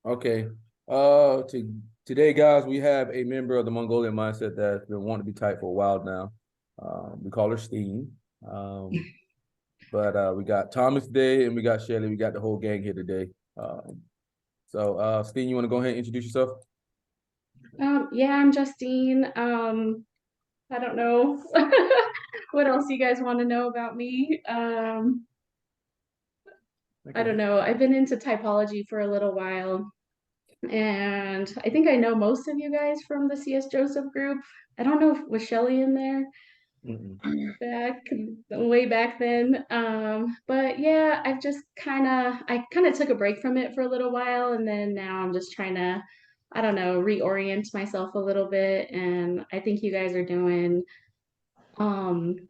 Okay. Today, guys, we have a member of the Mongolian Mindset that's been wanting to be tight for a while now. We call her Steen. Um, but we got Thomas today and we got Shelly. We got the whole gang here today. Steen, you want to go ahead and introduce yourself? Yeah, I'm Justine. I don't know what else you guys want to know about me. I Okay. don't know. I've been into typology for a little while, and I think I know most of you guys from the CS Joseph group. I don't know if was Shelly in there Mm-mm. back way back then. But yeah, I kind of took a break from it for a little while, and then now I'm just trying to, I don't know, reorient myself a little bit. And I think you guys are doing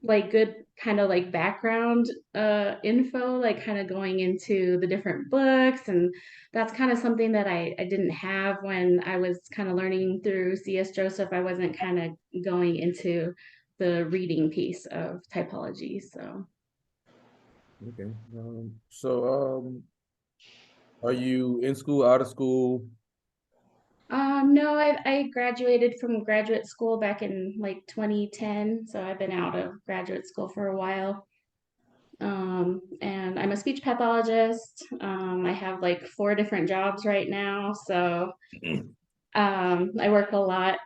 like good kind of like background info, like kind of going into the different books, and that's kind of something that I didn't have when I was kind of learning through CS Joseph. I wasn't kind of going into the reading piece of typology. So Okay. Are you in school, out of school? no, I graduated from graduate school back in like 2010, so I've been out of graduate school for a while. And I'm a speech pathologist. I have like four different jobs right now, so I work a lot.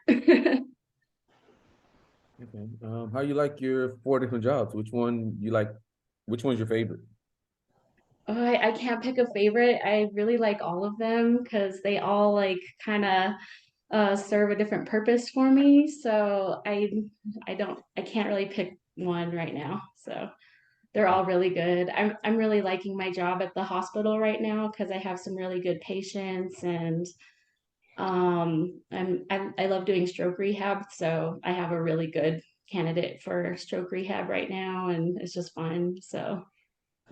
Okay. How you like your four different jobs? Which one you like? Which one's your favorite? I can't pick a favorite. I really like all of them because they all like kind of serve a different purpose for me. So I can't really pick one right now. So they're all really good. I'm really liking my job at the hospital right now because I have some really good patients, and I love doing stroke rehab, so I have a really good candidate for stroke rehab right now, and it's just fun. So,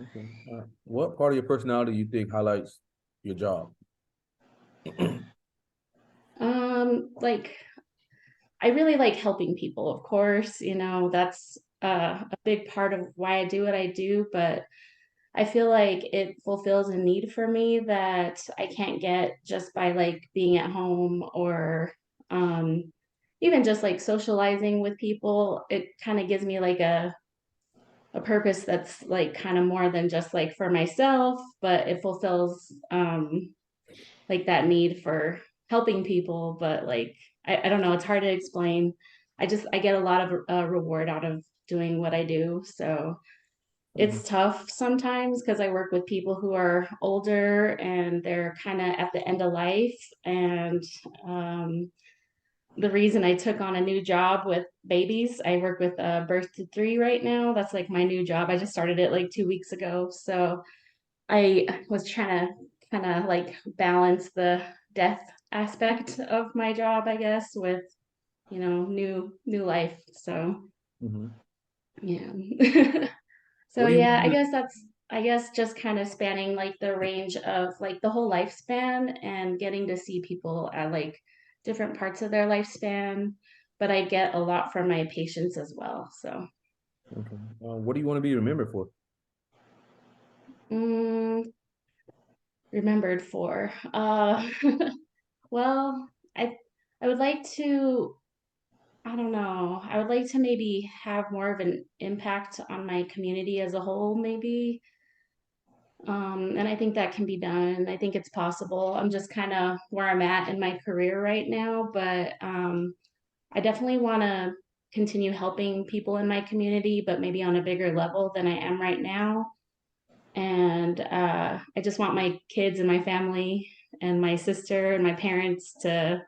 Okay. What part of your personality you think highlights your job? like I really like helping people, of course, that's a big part of why I do what I do, but I feel like it fulfills a need for me that I can't get just by like being at home or um even just like socializing with people. It kind of gives me like a purpose that's like kind of more than just like for myself, but it fulfills like that need for helping people. But like I don't know, it's hard to explain. I get a lot of reward out of doing what I do. So Mhm. it's tough sometimes because I work with people who are older and they're kind of at the end of life. And um, the reason I took on a new job with babies, I work with birth to three right now. That's like my new job. I just started it like 2 weeks ago. So I was trying to kind of like balance the death aspect of my job, I guess, with new life. So Mhm. yeah. So What do you yeah, want to I guess just kind of spanning like the range of like the whole lifespan and getting to see people at like different parts of their lifespan. But I get a lot from my patients as well. So Okay. What do you want to be remembered for? mm, remembered for well, I would like to, I don't know, I would like to maybe have more of an impact on my community as a whole, maybe. And I think that can be done. I think it's possible. I'm just kind of where I'm at in my career right now, but I definitely want to continue helping people in my community, but maybe on a bigger level than I am right now. And I just want my kids and my family and my sister and my parents to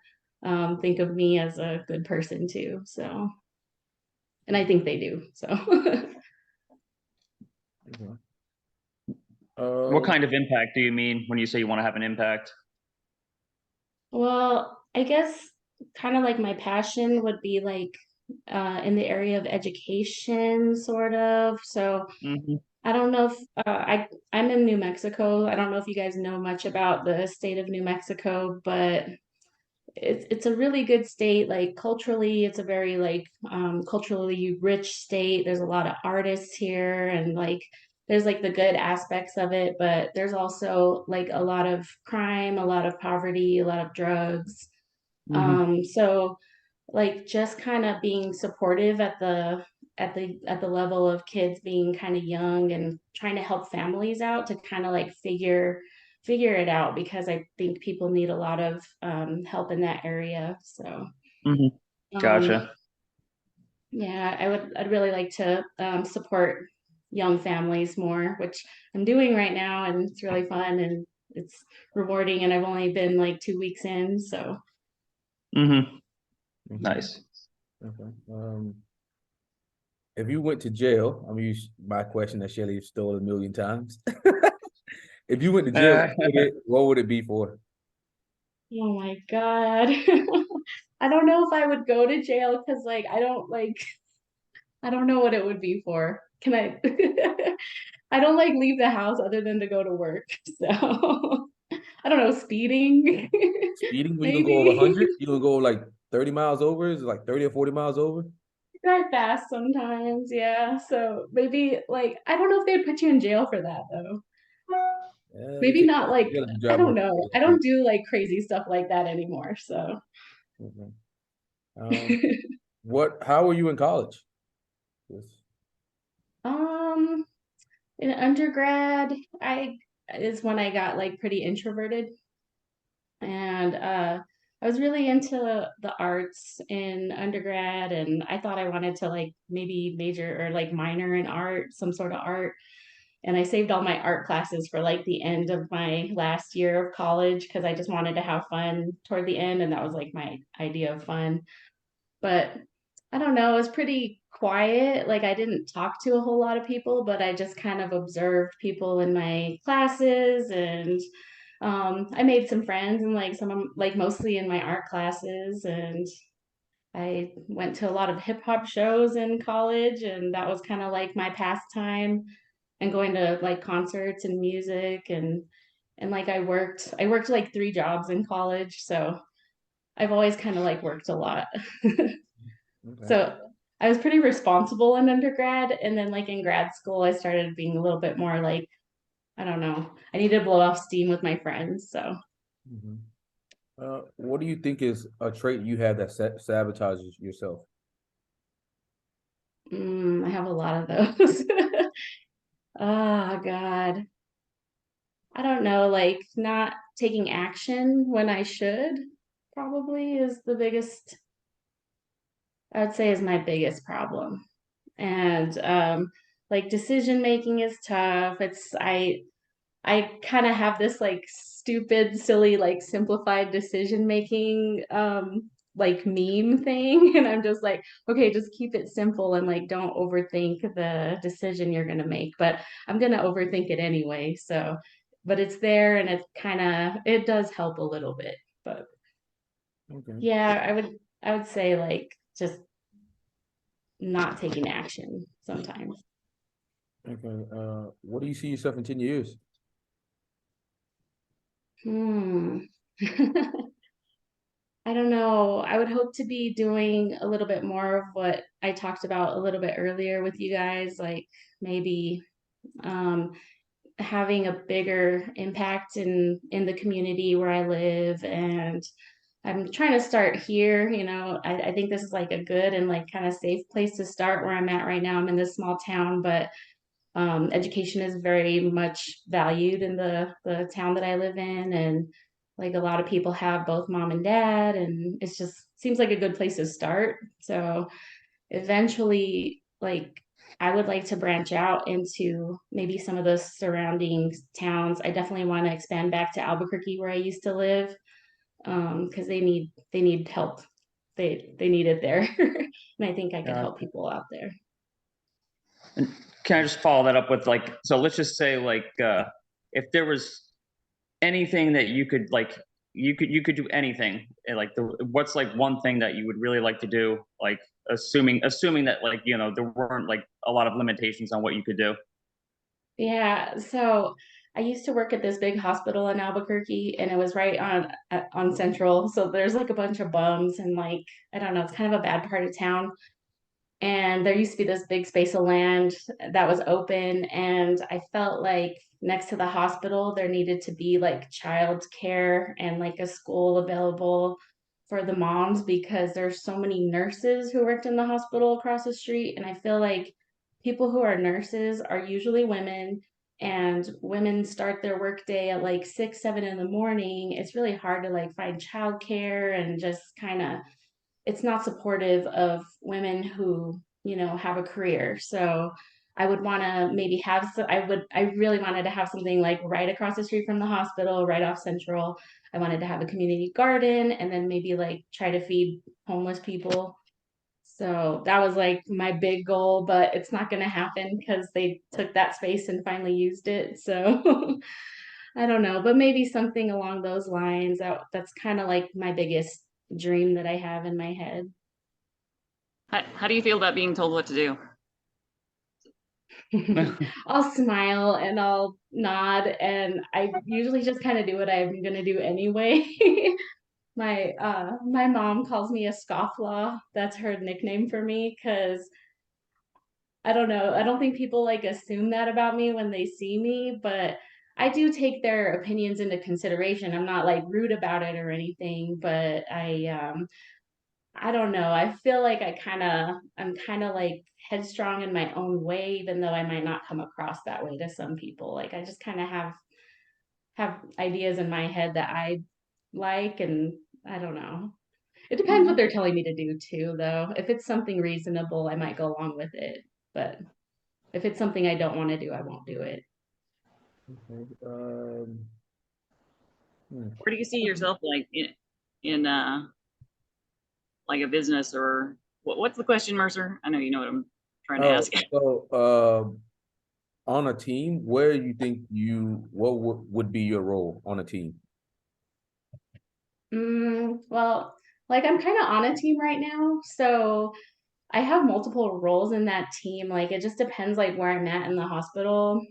think of me as a good person too. So, and I think they do. So, Okay. What Uh, kind of impact do you mean when you say you want to have an impact? well, I guess kind of like my passion would be like in the area of education, sort of. So Hmm. I don't know if I'm in New Mexico. I don't know if you guys know much about the state of New Mexico, but it's a really good state. Like culturally, it's a very like culturally rich state. There's a lot of artists here, and like there's like the good aspects of it, but there's also like a lot of crime, a lot of poverty, a lot of drugs. So like just kind of being supportive at the level of kids being kind of young and trying to help families out to kind of like figure it out, because I think people need a lot of help in that area. So um Gotcha. yeah, I'd really like to support young families more, which I'm doing right now, and it's really fun and it's rewarding, and I've only been like 2 weeks in, so Nice. Okay. If you went to jail, I'm gonna use my question that Shelly stole a million times. If you went to jail, what would it be for? oh my God. I don't know if I would go to jail because like I don't know what it would be for. Can I I don't like leave the house other than to go to work. So I don't know, speeding. Speeding, where you gonna go over Maybe 100? You gonna go like 30 miles over? Is it like 30 or 40 miles over? drive fast sometimes, yeah. So maybe like I don't know if they'd put you in jail for that though. Yeah, they Maybe take not like you if you I drive don't over know. 40 I or don't do like crazy stuff like that anymore. So 50. Okay. How were you in college? Yes. um in undergrad, I is when I got like pretty introverted, and I was really into the arts in undergrad, and I thought I wanted to like maybe major or like minor in art, some sort of art. And I saved all my art classes for like the end of my last year of college because I just wanted to have fun toward the end, and that was like my idea of fun. But I don't know, it was pretty quiet. Like I didn't talk to a whole lot of people, but I just kind of observed people in my classes, and I made some friends and like some of like mostly in my art classes, and I went to a lot of hip hop shows in college, and that was kind of like my pastime, and going to like concerts and music, and like I worked like 3 jobs in college, so I've always kind of like worked a lot. Okay. So I was pretty responsible in undergrad, and then like in grad school I started being a little bit more like, I don't know, I needed to blow off steam with my friends. So Mhm. What do you think is a trait you have that sabotages yourself? I have a lot of those. Oh God. I don't know, like not taking action when I should probably is the biggest, I would say is my biggest problem. And like decision making is tough. I kind of have this like stupid, silly, like simplified decision making like meme thing. And I'm just like, okay, just keep it simple and like don't overthink the decision you're gonna make. But I'm gonna overthink it anyway. So, but it's there, and it does help a little bit. But Okay. yeah, I would say like just not taking action sometimes. Okay. What do you see yourself in 10 years? Hmm. I don't know. I would hope to be doing a little bit more of what I talked about a little bit earlier with you guys, like maybe um, having a bigger impact in the community where I live. And I'm trying to start here. I think this is like a good and like kind of safe place to start where I'm at right now. I'm in this small town, but education is very much valued in the town that I live in, and like a lot of people have both mom and dad, and it's just seems like a good place to start. So eventually, like I would like to branch out into maybe some of the surrounding towns. I definitely want to expand back to Albuquerque where I used to live, because they need help. They need it there, and I think I could help Gotcha. people out there. And can I just follow that up with like, so let's just say like, if there was anything that you could like, you could do anything, and like what's like one thing that you would really like to do, like assuming that like there weren't like a lot of limitations on what you could do. Yeah, so I used to work at this big hospital in Albuquerque, and it was right on Central. So there's like a bunch of bums, and like I don't know, it's kind of a bad part of town. And there used to be this big space of land that was open, and I felt like next to the hospital there needed to be like child care and like a school available for the moms, because there's so many nurses who worked in the hospital across the street, and I feel like people who are nurses are usually women, and women start their workday at like 6 7 in the morning. It's really hard to like find childcare, and just kind of, it's not supportive of women who, have a career. So I would want to maybe have I really wanted to have something like right across the street from the hospital, right off Central. I wanted to have a community garden, and then maybe like try to feed homeless people. So that was like my big goal, but it's not going to happen because they took that space and finally used it. So I don't know, but maybe something along those lines. That's kind of like my biggest dream that I have in my head. How do you feel about being told what to do? I'll smile and I'll nod, and I usually just kind of do what I'm gonna do anyway. My mom calls me a scofflaw. That's her nickname for me, because I don't know. I don't think people like assume that about me when they see me, but I do take their opinions into consideration. I'm not like rude about it or anything, but I don't know. I feel like I'm kind of like headstrong in my own way, even though I might not come across that way to some people. Like I just kind of have ideas in my head that I like, and I don't know. It depends what they're telling me to do too, though. If it's something reasonable, I might go along with it. But if it's something I don't want to do, I won't do it. Okay. Where do you see yourself like in like a business, or what's the question, Mercer? I know you know what I'm trying to ask. So on a team, where you think what would be your role on a team? Well, like I'm kind of on a team right now, so I have multiple roles in that team. Like it just depends like where I'm at in the hospital,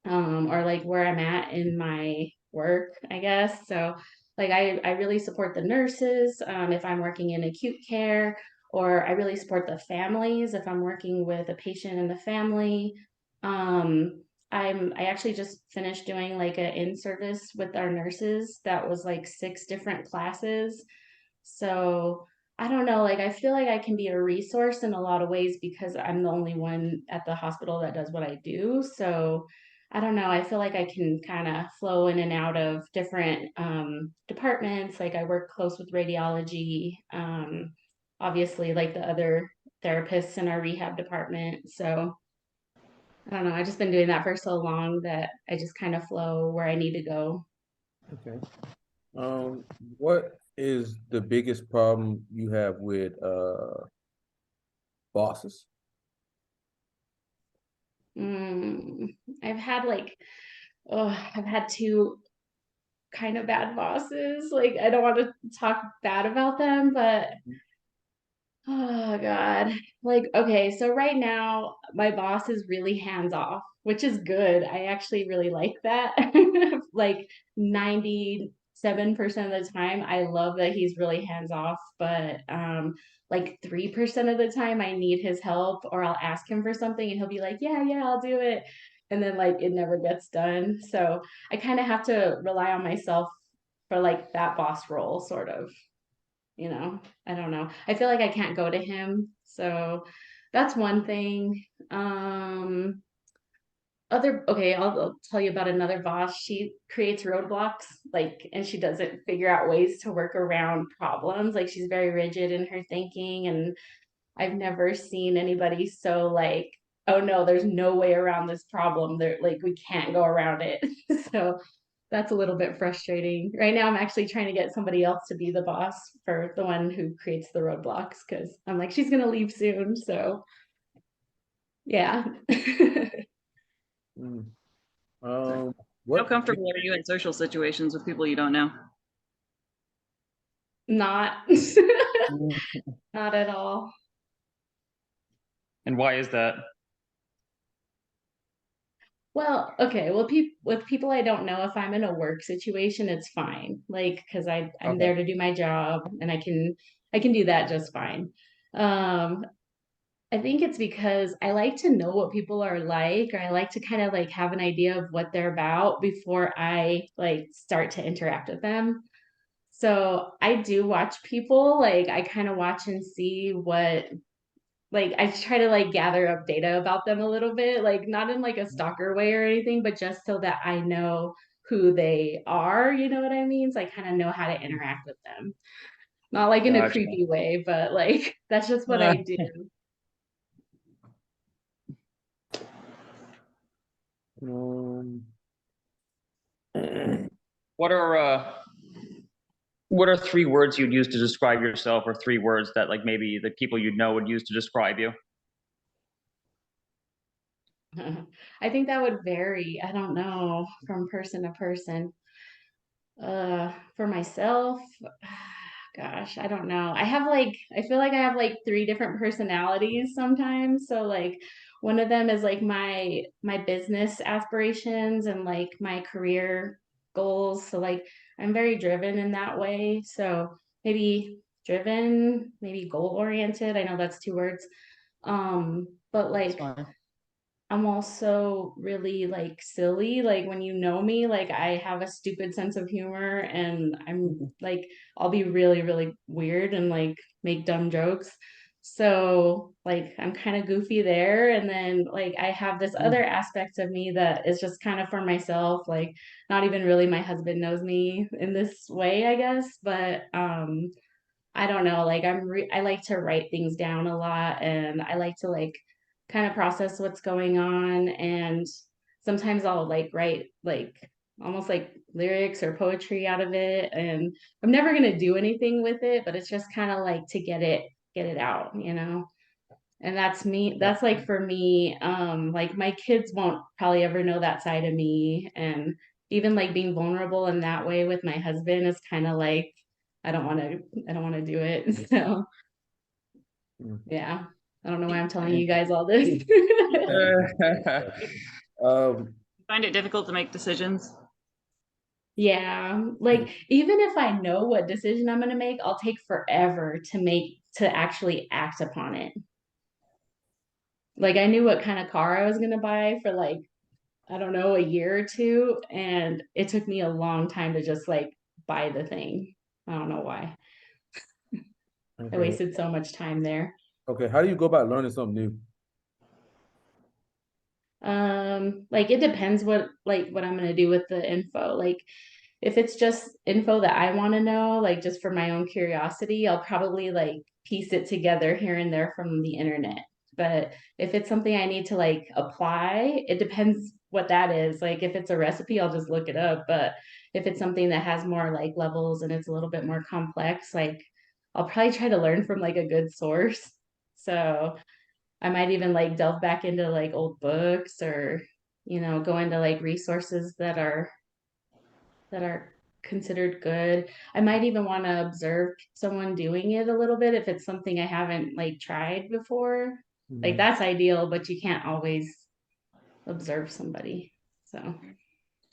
or like where I'm at in my work, I guess. So like I really support the nurses, if I'm working in acute care, or I really support the families if I'm working with a patient and the family. Um, I actually just finished doing like an in-service with our nurses that was like 6 different classes. So I don't know, like I feel like I can be a resource in a lot of ways because I'm the only one at the hospital that does what I do. So I don't know, I feel like I can kind of flow in and out of different departments. Like I work close with radiology, obviously, like the other therapists in our rehab department. So I don't know, I've just been doing that for so long that I just kind of flow where I need to go. Okay. What is the biggest problem you have with bosses? Mm, I've had like, I've had two kind of bad bosses. Like, I don't want to talk bad about them, but oh God. Like, okay, so right now my boss is really hands off, which is good. I actually really like that. Like 97% of the time, I love that he's really hands off, but like 3% of the time I need his help, or I'll ask him for something and he'll be like, "Yeah, yeah, I'll do it." And then like it never gets done. So I kind of have to rely on myself for like that boss role, sort of. I don't know. I feel like I can't go to him. So that's one thing. I'll tell you about another boss. She creates roadblocks, like, and she doesn't figure out ways to work around problems. Like, she's very rigid in her thinking, and I've never seen anybody so like, oh no, there's no way around this problem. There, like, we can't go around it. So that's a little bit frustrating. Right now, I'm actually trying to get somebody else to be the boss for the one who creates the roadblocks, because I'm like, she's gonna leave soon. So yeah. Mm. How What? comfortable are you in social situations with people you don't know? Not not at all. And why is that? Well, okay. Well, with people I don't know, if I'm in a work situation, it's fine. Like, because I'm Okay. there to do my job, and I can do that just fine. Um, I think it's because I like to know what people are like, or I like to kind of like have an idea of what they're about before I like start to interact with them. So I do watch people, like I kind of watch and see what, like I try to like gather up data about them a little bit, like not in like a stalker way or anything, but just so that I know who they are, you know what I mean? So I kind of know how to interact with them. Not like in a Gotcha. creepy way, but like that's just what I do. Um, What are 3 words you'd use to describe yourself, or 3 words that like maybe the people you'd know would use to describe you? I think that would vary. I don't know, from person to person. For myself, gosh, I don't know. I feel like I have like three different personalities sometimes. So like one of them is like my business aspirations and like my career goals. So like I'm very driven in that way. So maybe driven, maybe goal oriented. I know that's 2 words. But That's like fine. I'm also really like silly. Like when you know me, like I have a stupid sense of humor and I'm like, I'll be really, really weird and like make dumb jokes. So like I'm kind of goofy there. And then like I have this other aspect of me that is just kind of for myself, like not even really my husband knows me in this way, I guess. But I don't know, like I like to write things down a lot and I like to like kind of process what's going on and sometimes I'll like write like almost like lyrics or poetry out of it and I'm never going to do anything with it, but it's just kind of like to get it out, you know. And that's me. That's like for me, like my kids won't probably ever know that side of me. And even like being vulnerable in that way with my husband is kind of like, I don't want to do it. So yeah. I don't know why I'm telling you guys all this. um, Find it difficult to make decisions. Yeah. Like even if I know what decision I'm gonna make, I'll take forever to actually act upon it. Like I knew what kind of car I was gonna buy for like I don't know, a year or two. And it took me a long time to just like buy the thing. I don't know why. I okay. wasted so much time there. Okay, how do you go about learning something new? Like it depends what I'm gonna do with the info. Like if it's just info that I want to know, like just for my own curiosity, I'll probably like piece it together here and there from the internet. But if it's something I need to like apply, it depends what that is. Like if it's a recipe, I'll just look it up. But if it's something that has more like levels and it's a little bit more complex, like I'll probably try to learn from like a good source. So I might even like delve back into like old books or, you know, go into like resources that are considered good. I might even want to observe someone doing it a little bit if it's something I haven't like tried before. Like that's ideal, but you can't always observe somebody. So,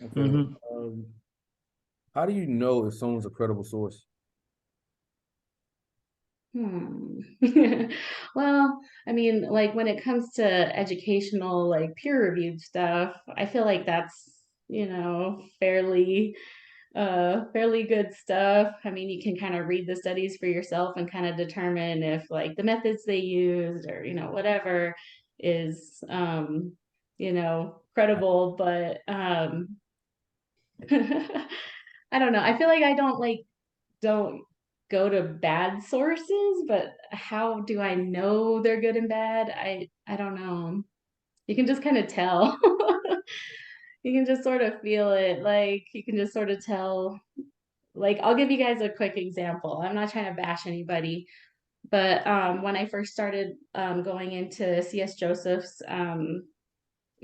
Okay. How do you know if someone's a credible source? hmm. Well, I mean, like when it comes to educational, like peer-reviewed stuff, I feel like that's, you know, fairly good stuff. I mean, you can kind of read the studies for yourself and kind of determine if like the methods they used or, you know, whatever is you know, credible, but I don't know. I feel like I don't go to bad sources, but how do I know they're good and bad? I don't know. You can just kind of tell. You can just sort of feel it. Like you can just sort of tell. Like I'll give you guys a quick example. I'm not trying to bash anybody, but when I first started going into CS Joseph's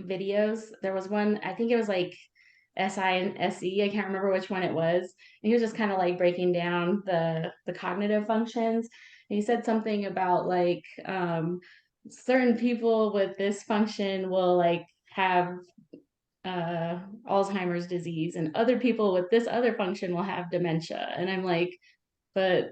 videos, there was one, I think it was like SI and SE, I can't remember which one it was. And he was just kind of like breaking down the cognitive functions. And he said something about like certain people with this function will like have Alzheimer's disease and other people with this other function will have dementia. And I'm like, but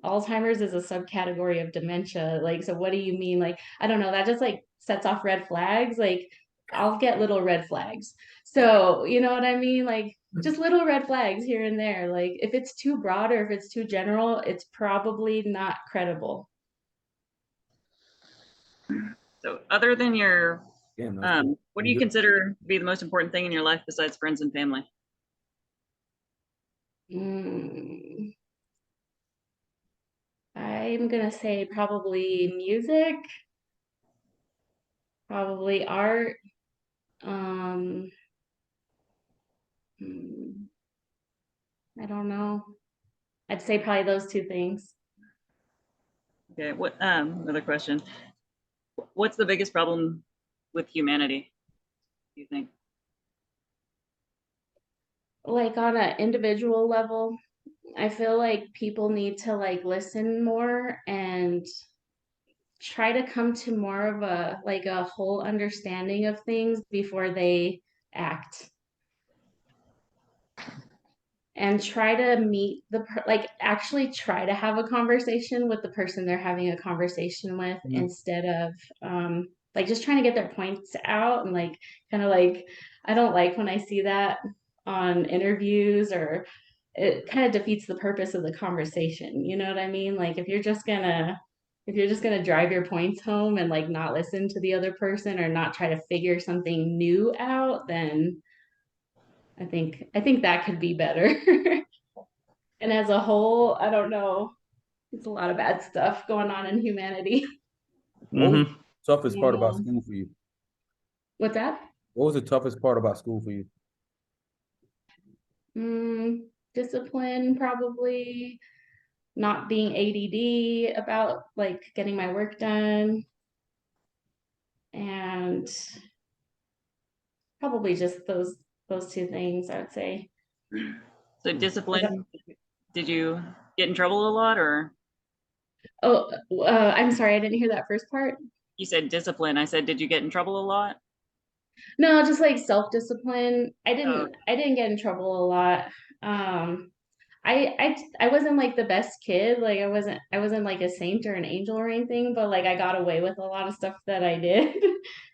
Alzheimer's is a subcategory of dementia. Like, so what do you mean? Like, I don't know, that just like sets off red flags. Like, I'll get little red flags. So, you know what I mean? Like, just little red flags here and there. Like, if it's too broad or if it's too general, it's probably not credible. So other than your, Damn, that's cool. what do you consider to be the most important thing in your life besides friends and family? I'm gonna say probably music, probably art. I don't know. I'd say probably those two things. Okay, what, another question. What's the biggest problem with humanity, do you think? Like on an individual level, I feel like people need to like listen more and try to come to more of a like a whole understanding of things before they act. And try to meet the like actually try to have a conversation with the person they're having a conversation with instead of like just trying to get their points out and like kind of like I don't like when I see that on interviews, or it kind of defeats the purpose of the conversation, you know what I mean? Like if you're just gonna drive your points home and like not listen to the other person or not try to figure something new out, then I think that could be better. And as a whole, I don't know. It's a lot of bad stuff going on in humanity. What was the toughest part about Yeah. school for you? What's that? What was the toughest part about school for you? Discipline, probably. Not being ADD about like getting my work done. And probably just those two things, I would say. So discipline, did you get in trouble a lot, or? Oh, I'm sorry, I didn't hear that first part. You said discipline. I said, did you get in trouble a lot? No, just like self-discipline. I Oh, didn't get in trouble a lot. Um, I wasn't like the best kid. Like I wasn't like a saint or an angel or anything, but like I got away with a lot of stuff that I did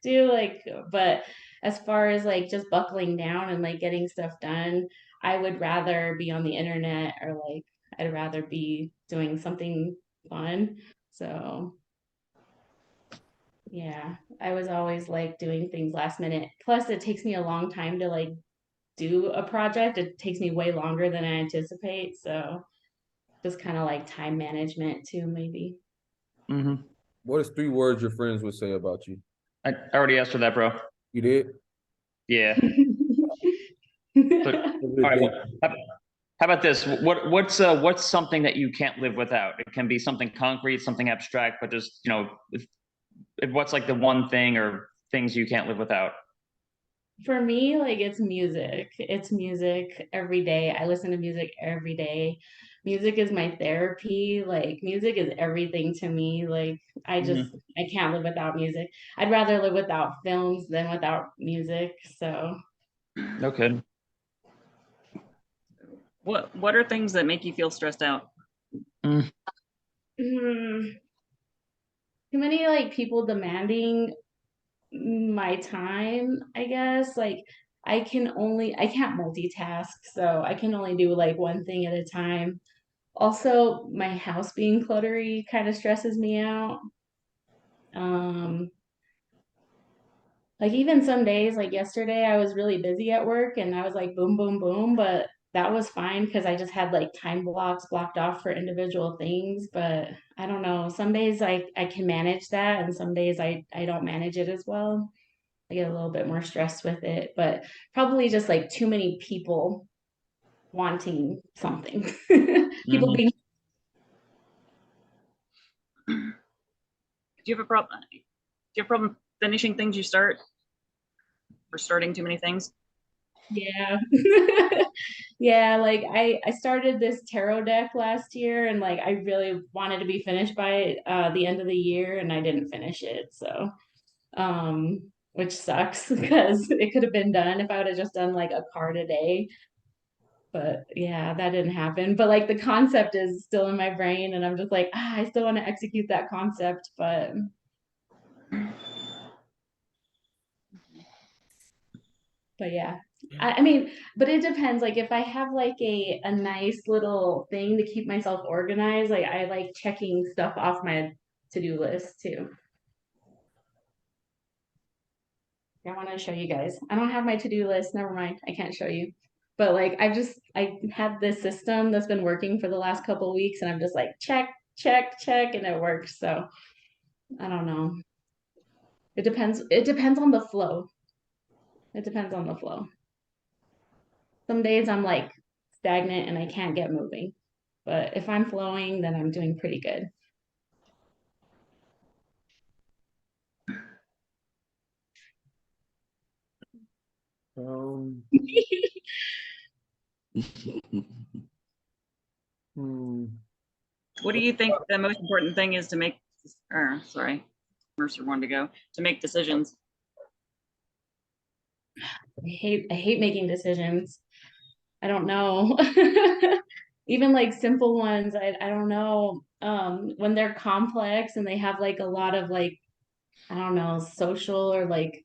do. Like, but as far as like just buckling down and like getting stuff done, I would rather be on the internet or like I'd rather be doing something fun. So yeah, I was always like doing things last minute. Plus, it takes me a long time to like do a project. It takes me way longer than I anticipate. So just kind of like time management too, maybe. What is 3 words your friends would say about you? I already asked for that, bro. You did? Yeah. But, all right. How about this? What's something that you can't live without? It can be something concrete, something abstract, but just what's like the one thing or things you can't live without? For me, like it's music. It's music every day. I listen to music every day. Music is my therapy. Like music is everything to me. Like I can't live without music. I'd rather live without films than without music. So Okay. what are things that make you feel stressed out? too many like people demanding my time, I guess. Like I can't multitask, so I can only do like one thing at a time. Also, my house being cluttery kind of stresses me out. Um, like even some days, like yesterday, I was really busy at work and I was like boom, boom, boom, but that was fine because I just had like time blocks blocked off for individual things. But I don't know, some days I can manage that and some days I don't manage it as well. I get a little bit more stressed with it, but probably just like too many people wanting something. People being Do you have a problem? Do you have a problem finishing things you start, or starting too many things? yeah. Yeah, like I started this tarot deck last year and like I really wanted to be finished by the end of the year and I didn't finish it. So which sucks because it could have been done if I would have just done like a card a day. But yeah, that didn't happen. But like the concept is still in my brain, and I'm just like, I still want to execute that concept, but yeah. I mean, but it depends. Like if I have like a nice little thing to keep myself organized, like I like checking stuff off my to-do list too. I want to show you guys. I don't have my to-do list. Never mind. I can't show you. But like I had this system that's been working for the last couple of weeks, and I'm just like check, check, check, and it works. So I don't know. It depends. It depends on the flow. It depends on the flow. Some days I'm like stagnant and I can't get moving. But if I'm flowing, then I'm doing pretty good. Um, hmm. What do you think the most important thing is to make, or sorry, Mercer wanted to go, to make decisions? I hate making decisions. I don't know. Even like simple ones, I don't know. When they're complex and they have like a lot of like, I don't know, social or like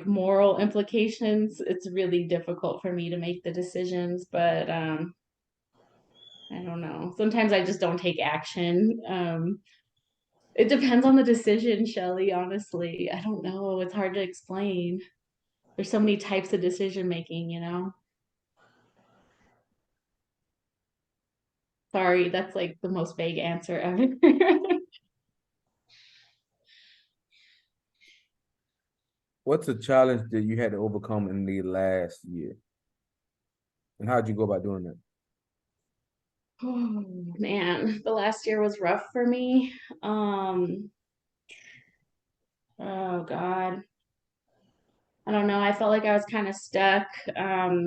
moral implications, it's really difficult for me to make the decisions, but I don't know. Sometimes I just don't take action. It depends on the decision, Shelley, honestly. I don't know. It's hard to explain. There's so many types of decision making, you know? Sorry, that's like the most vague answer ever. What's a challenge that you had to overcome in the last year? And how'd you go about doing that? Oh man, the last year was rough for me. Oh God. I don't know. I felt like I was kind of stuck at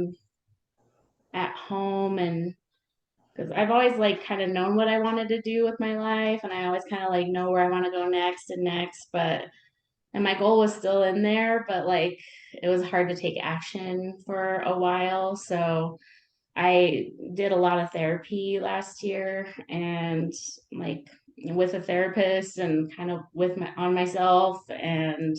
home, and because I've always like kind of known what I wanted to do with my life, and I always kind of like know where I want to go next and next, but and my goal was still in there, but like it was hard to take action for a while. So I did a lot of therapy last year, and like with a therapist and kind of with my on myself, and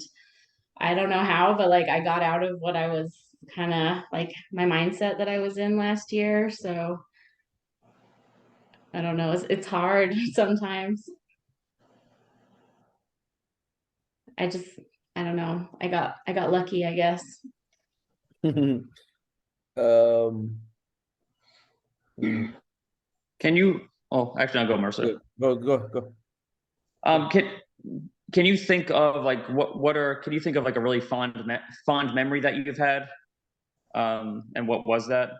I don't know how, but like I got out of what I was kind of like my mindset that I was in last year. So I don't know. It's hard sometimes. I just I don't know. I got lucky, I guess. Um, hmm, Can you? Oh, actually, I'll go, Mercer. go. Can you think of like can you think of like a really fond memory that you've had? And what was that?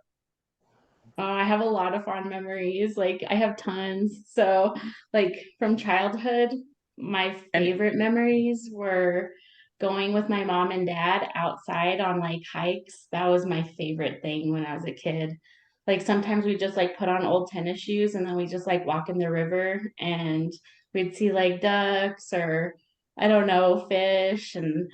I have a lot of fond memories. Like I have tons. So like from childhood, my favorite memories were going with my mom and dad outside on like hikes. That was my favorite thing when I was a kid. Like sometimes we just like put on old tennis shoes and then we just like walk in the river and we'd see like ducks or I don't know, fish and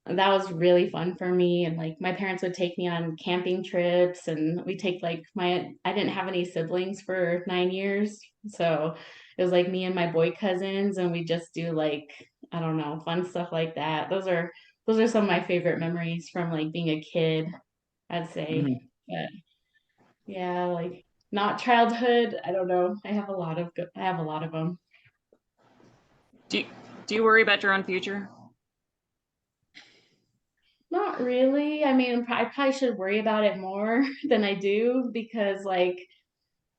that was really fun for me. And like my parents would take me on camping trips and we take like I didn't have any siblings for 9 years. So it was like me and my boy cousins and we just do like, I don't know, fun stuff like that. Those are some of my favorite memories from like being a kid, I'd say. Mhm. But yeah, like not childhood. I don't know. I have a lot of them. Do you worry about your own future? Not really. I mean, I probably should worry about it more than I do because like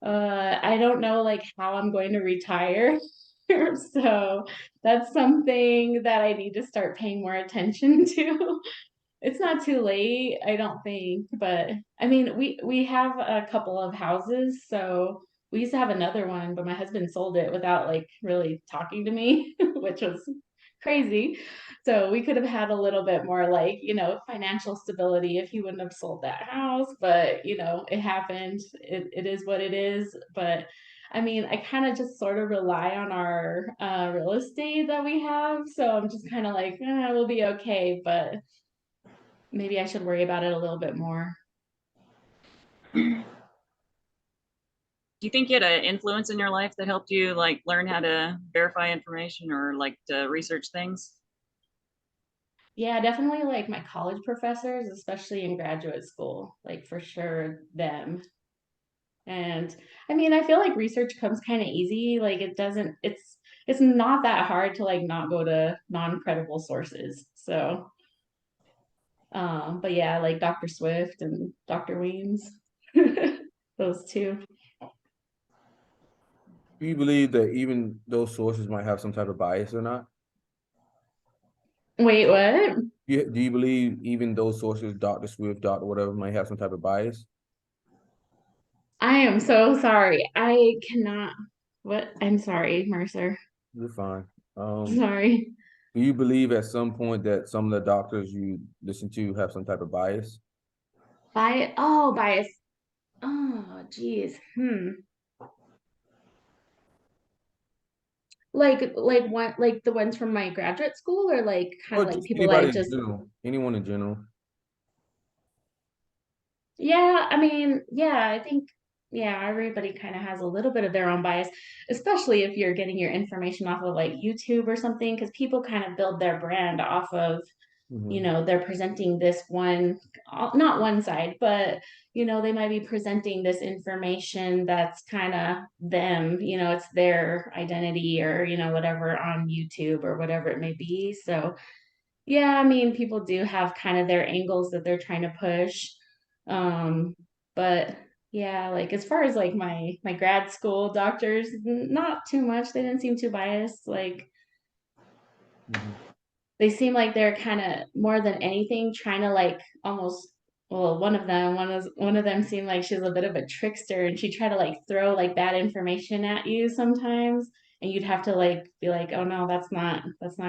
I don't know like how I'm going to retire. So that's something that I need to start paying more attention to. It's not too late, I don't think, but I mean, we have a couple of houses, so we used to have another one, but my husband sold it without like really talking to me, which was crazy. So we could have had a little bit more like, you know, financial stability if he wouldn't have sold that house, but you know, it happened. It is what it is, but I mean, I kind of just sort of rely on our real estate that we have, so I'm just kind of like, we'll be okay, but maybe I should worry about it a little bit more. Do you think you had an influence in your life that helped you like learn how to verify information or like to research things? Yeah, definitely like my college professors, especially in graduate school, like for sure them. And I mean, I feel like research comes kind of easy. Like it doesn't, it's not that hard to like not go to non-credible sources. So, but yeah, like Dr. Swift and Dr. Weems, those two. Do you believe that even those sources might have some type of bias or not? Wait, what? Do you believe even those sources, Dr. Swift, Dr. whatever, might have some type of bias? I am so sorry. I cannot. What? I'm sorry, Mercer. You're fine. Sorry. Do you believe at some point that some of the doctors you listen to have some type of bias? Bias. Oh, bias. Oh, geez. Like one, like the ones from my graduate school, or like kind Or of like just people that anybody I in just. general, anyone in general? Yeah, I mean, yeah, I think, yeah, everybody kind of has a little bit of their own bias, especially if you're getting your information off of like YouTube or something, because people kind of build their brand off of, Mm-hmm. they're presenting this one, not one side, but, they might be presenting this information that's kind of them, it's their identity or, whatever on YouTube or whatever it may be. So, yeah, I mean, people do have kind of their angles that they're trying to push. Um, but yeah, like as far as like my grad school doctors, not too much. They didn't seem too biased. Like Mm-hmm. they seem like they're kind of more than anything trying to like almost, well, one of them seemed like she was a bit of a trickster and she tried to like throw like bad information at you sometimes, and you'd have to like be like, oh no, that's not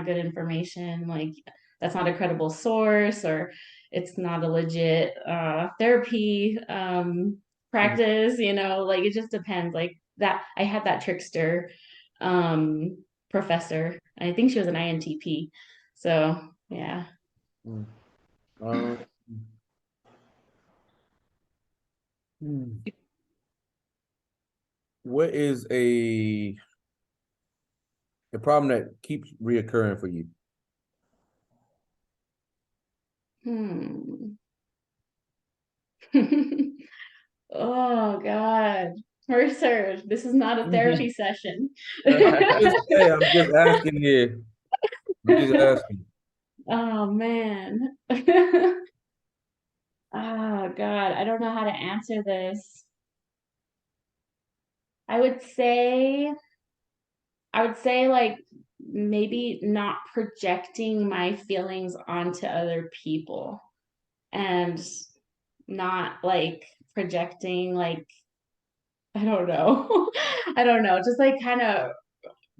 good information, like that's not a credible source, or it's not a legit therapy practice, like it just depends. Like that I had that trickster um professor. I think she was an INTP. So yeah. Mm-hmm. Um, hmm. What is a problem that keeps reoccurring for you? Hmm. Oh God. Mercer, this is not a therapy session. I'm just asking here. I'm just asking. Oh man. Oh God, I don't know how to answer this. I would say, like maybe not projecting my feelings onto other people, and not like projecting like, I don't know. I don't know, just like kind of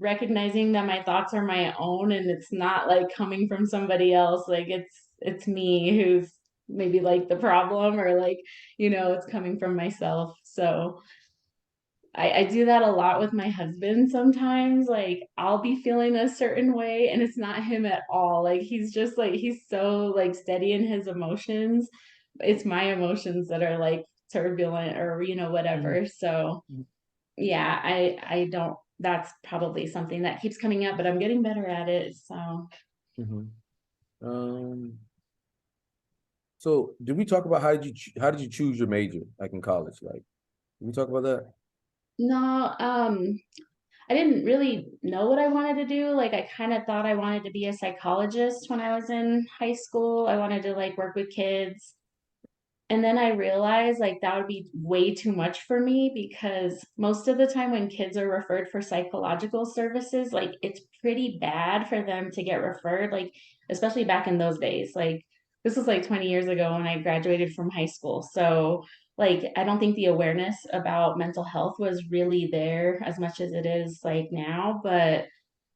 recognizing that my thoughts are my own and it's not like coming from somebody else, like it's me who's maybe like the problem, or like, it's coming from myself. So I do that a lot with my husband sometimes. Like I'll be feeling a certain way and it's not him at all. Like he's just like, he's so like steady in his emotions. It's my emotions that are like turbulent or, whatever. So yeah, I don't, that's probably something that keeps coming up, but I'm getting better at it. So Mm-hmm. So did we talk about how did you choose your major, like in college? Like, did we talk about that? no, I didn't really know what I wanted to do. Like I kind of thought I wanted to be a psychologist when I was in high school. I wanted to like work with kids. And then I realized like that would be way too much for me, because most of the time when kids are referred for psychological services, like it's pretty bad for them to get referred, like especially back in those days. Like this was like 20 years ago when I graduated from high school. So like I don't think the awareness about mental health was really there as much as it is like now, but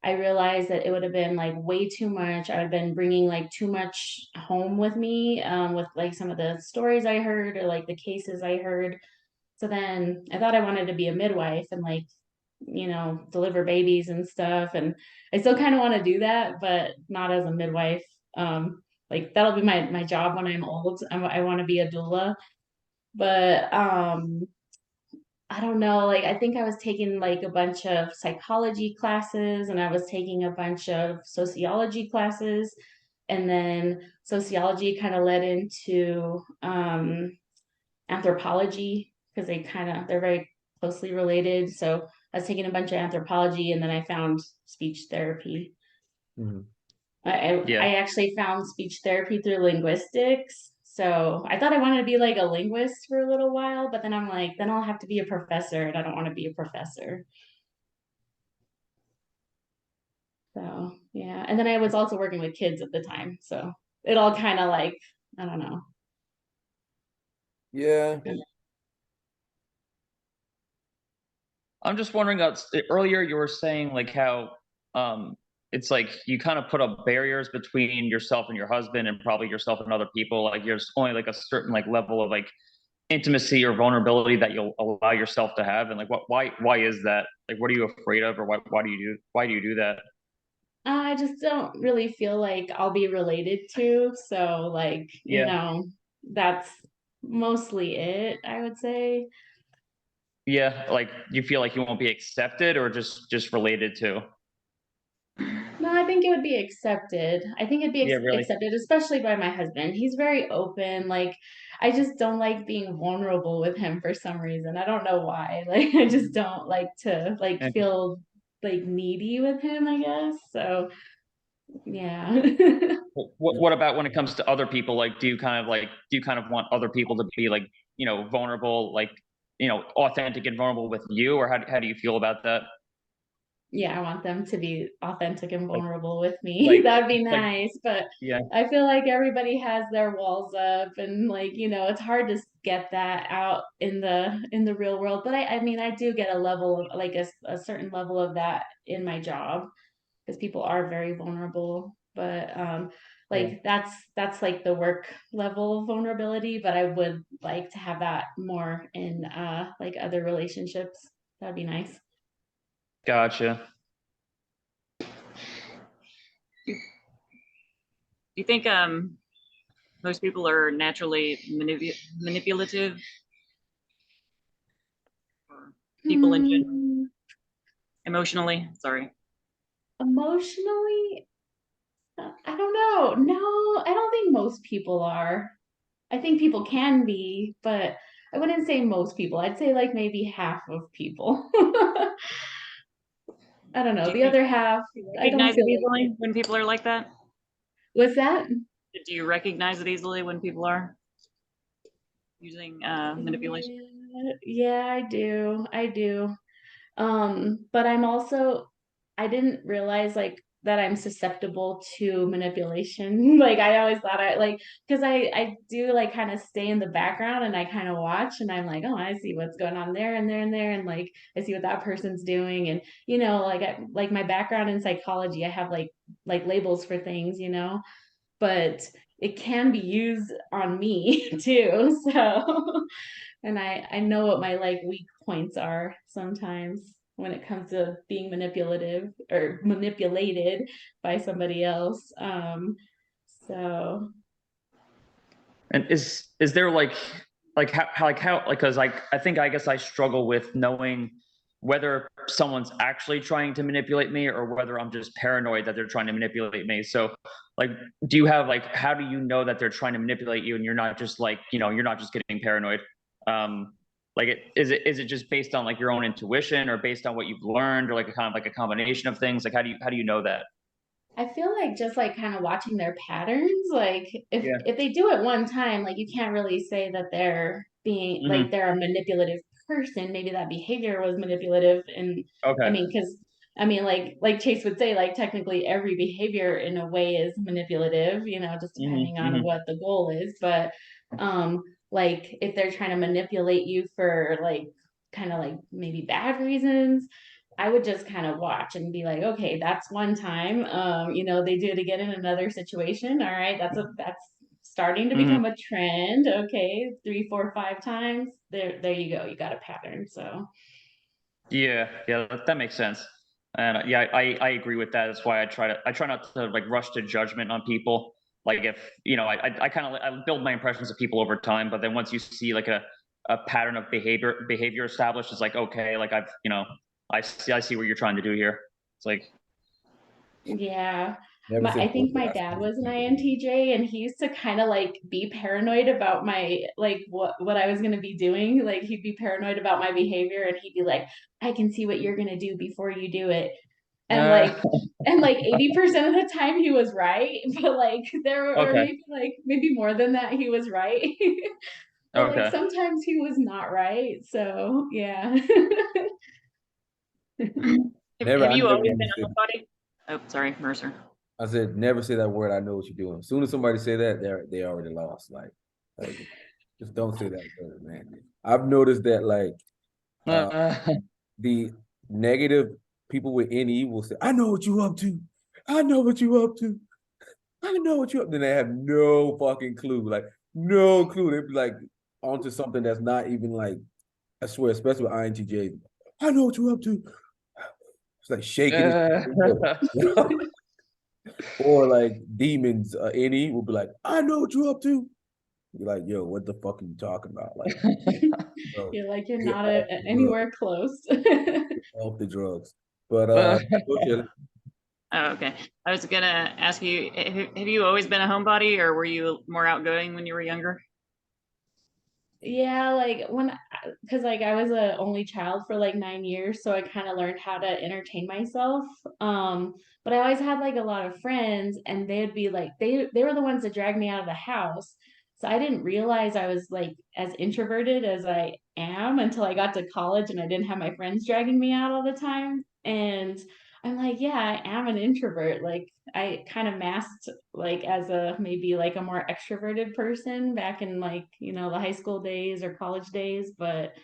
I realized that it would have been like way too much. I would have been bringing like too much home with me, with like some of the stories I heard or like the cases I heard. So then I thought I wanted to be a midwife and like, deliver babies and stuff. And I still kind of want to do that, but not as a midwife. Like that'll be my job when I'm old. I want to be a doula. but I don't know, like I think I was taking like a bunch of psychology classes and I was taking a bunch of sociology classes, and then sociology kind of led into anthropology because they're very closely related. So I was taking a bunch of anthropology, and then I found speech therapy. Mhm. I actually found speech therapy through linguistics. So I thought I wanted to be like a linguist for a little while, but then I'm like, then I'll have to be a professor, and I don't want to be a professor. So yeah. And then I was also working with kids at the time. So it all kind of like, I don't know. Yeah. I'm just wondering, earlier you were saying like how it's like you kind of put up barriers between yourself and your husband and probably yourself and other people. Like there's only like a certain like level of like intimacy or vulnerability that you'll allow yourself to have. And like why is that? Like what are you afraid of, or why do you do that? I just don't really feel like I'll be related to. So like, Yeah. that's mostly it, I would say. Yeah, like you feel like you won't be accepted or just related to. No, I think it would be accepted. I think it'd be Yeah, really. accepted, especially by my husband. He's very open. Like, I just don't like being vulnerable with him for some reason. I don't know why. Like, I just don't like to like And feel like needy with him, I guess. So, yeah. what about when it comes to other people? Like, do you kind of want other people to be like, vulnerable, like, authentic and vulnerable with you, or how do you feel about that? Yeah, I want them to be authentic and Like, vulnerable with me. like, That'd be like, nice, but yeah, I feel like everybody has their walls up, and like, it's hard to get that out in the real world. But I mean, I do get a level of like a certain level of that in my job because people are very vulnerable. But yeah. like that's like the work level vulnerability, but I would like to have that more in like other relationships. That'd be nice. Gotcha. Do you think most people are naturally manipulative, or people in general, Hmm. emotionally? Sorry. Emotionally, I don't know. No, I don't think most people are. I think people can be, but I wouldn't say most people. I'd say like maybe half of people. I don't know. Do The you other half, I don't recognize feel it like. easily when people are like that? What's that? Do you recognize it easily when people are using manipulation? Yeah, I do. I do. But I didn't realize like that I'm susceptible to manipulation. Like I always thought because I do like kind of stay in the background and I kind of watch and I'm like, oh, I see what's going on there and there and there, and like I see what that person's doing, and like my background in psychology, I have like labels for things, but it can be used on me too. So and I know what my like weak points are sometimes when it comes to being manipulative or manipulated by somebody else. So And is there like how like because I think I guess I struggle with knowing whether someone's actually trying to manipulate me or whether I'm just paranoid that they're trying to manipulate me. So like do you have like how do you know that they're trying to manipulate you and you're not just like, you're not just getting paranoid? Um like is it just based on like your own intuition or based on what you've learned or like a kind of like a combination of things? Like how do you know that? I feel like just like kind of watching their patterns, like Yeah. if they do it one time, like you can't really say that they're being like Hmm. they're a manipulative person. Maybe that behavior was manipulative, and I Okay. mean, because I mean, like Chase would say, like technically every behavior in a way is manipulative, just Hmm. depending on Hmm. what the goal is. But um, like if they're trying to manipulate you for like kind of like maybe bad reasons, I would just kind of watch and be like, okay, that's one time. They do it again in another situation. All right, that's starting to Hmm. become a trend. Okay, 3, 4, 5 times. There you go. You got a pattern. So Yeah, yeah, that makes sense. And yeah, I agree with that. That's why I try not to like rush to judgment on people. Like if I kind of I build my impressions of people over time, but then once you see like a pattern of behavior established. It's like, okay, like I see what you're trying to do here. It's like, Yeah. Never said I the think word my I dad said. was an INTJ, and he used to kind of like be paranoid about my like what I was gonna be doing. Like he'd be paranoid about my behavior, and he'd be like, I can see what you're gonna do before you do it. And like 80% of the time he was right. But like there were or okay, maybe more than that, he was right. But like okay. sometimes he was not right. So yeah. Never, Have I you never always been a understood. homebody? Oh, sorry, Mercer. I said, never say that word. I know what you're doing. As soon as somebody say that, they already lost. Like, just don't say that word, man. I've noticed that like the negative people with NE will say, "I know what you up to. I know what you up to. I know what you up." Then they have no fucking clue. Like no clue. They'd be like onto something that's not even like. I swear, especially with INTJs. I know what you up to. It's like shaking his or like demons, NE will be like, I know what you up to. You're like, yo, what the fuck are you talking about? Like, bro, You're like, you're get not off the drugs, anywhere close. off the drugs. But go Shelly. Oh, okay. I was gonna ask you, have you always been a homebody, or were you more outgoing when you were younger? Yeah, like because like I was a only child for like 9 years, so I kind of learned how to entertain myself. But I always had like a lot of friends, and they'd be like, they were the ones that dragged me out of the house. So I didn't realize I was like as introverted as I am until I got to college and I didn't have my friends dragging me out all the time. And I'm like, yeah, I am an introvert. Like I kind of masked like as a maybe like a more extroverted person back in like, the high school days or college days. But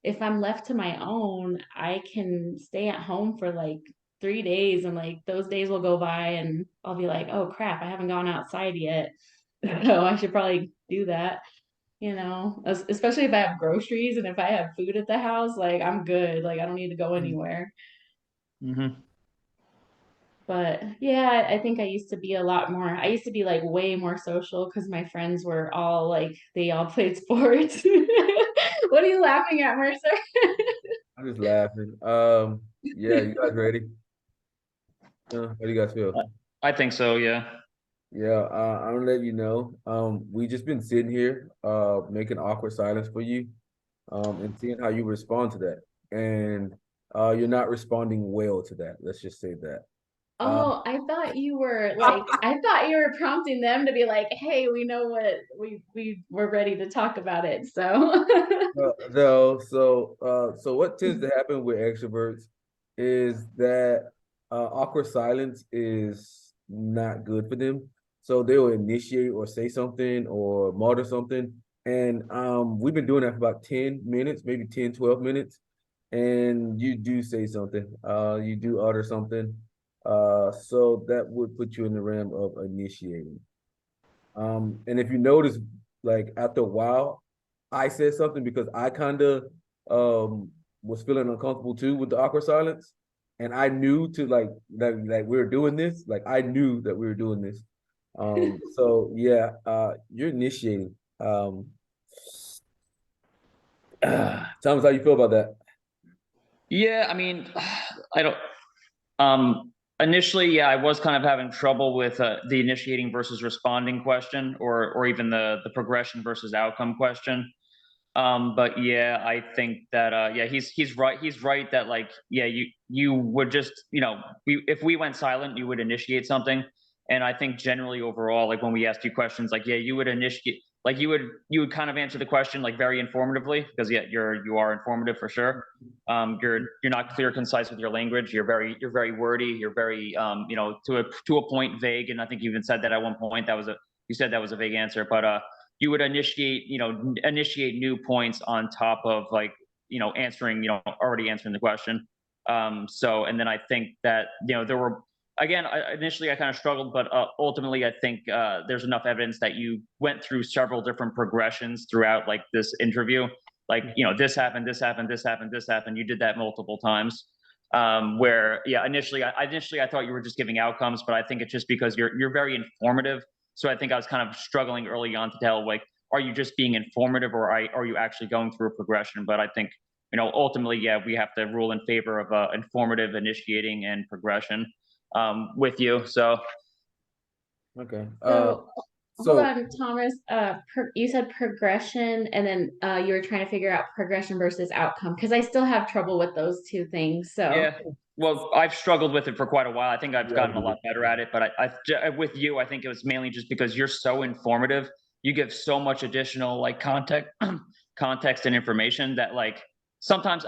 if I'm left to my own, I can stay at home for like 3 days and like those days will go by and I'll be like, oh crap, I haven't gone outside yet. So I should probably do that. Especially if I have groceries and if I have food at the house, like I'm good. Like I don't need to go anywhere. Mm-hmm. But yeah, I think I used to be a lot more. I used to be like way more social because my friends were all like they all played sports. What are you laughing at, Mercer? I'm just laughing. Yeah, you guys ready? How do you guys feel? I think so. Yeah. Yeah, I'm gonna let you know. We just been sitting here, making awkward silence for you, and seeing how you respond to that. And you're not responding well to that. Let's just say that. Oh, I thought you were prompting them to be like, hey, we know what we're ready to talk about it. So No, so what tends to happen with extroverts is that awkward silence is not good for them. So they will initiate or say something or mutter something. And we've been doing that for about 10 minutes, maybe 10, 12 minutes. And you do say something, you do utter something. So that would put you in the realm of initiating. And if you notice, like after a while, I said something because I kind of was feeling uncomfortable too with the awkward silence, and I knew to like that we were doing this. Like I knew that we were doing this. So yeah, you're initiating. Thomas, how you feel about that? Yeah. I mean, I don't. Initially, yeah, I was kind of having trouble with the initiating versus responding question, or even the progression versus outcome question. But yeah, I think that yeah, he's right. He's right that like yeah, you would just if we went silent, you would initiate something. And I think generally overall, like when we asked you questions, like yeah, you would initiate, like you would kind of answer the question like very informatively because yeah, you are informative for sure. You're not clear, concise with your language. You're very wordy. You're very to a point vague. And I think you even said that at one point. You said that was a vague answer, but you would initiate new points on top of like answering already answering the question. So and then I think that there were again initially I kind of struggled, but ultimately I think there's enough evidence that you went through several different progressions throughout like this interview. Like this happened, this happened, this happened, this happened. You did that multiple times. Where yeah, initially I thought you were just giving outcomes, but I think it's just because you're very informative. So I think I was kind of struggling early on to tell like are you just being informative, or are you actually going through a progression? But I think, ultimately, yeah, we have to rule in favor of informative, initiating, and progression with you. So Okay. Hold on, Thomas. You said progression, and then you were trying to figure out progression versus outcome, because I still have trouble with those two things. So yeah, well, I've struggled with it for quite a while. I think I've gotten a lot better at it, but with you, I think it was mainly just because you're so informative. You give so much additional like context and information that like sometimes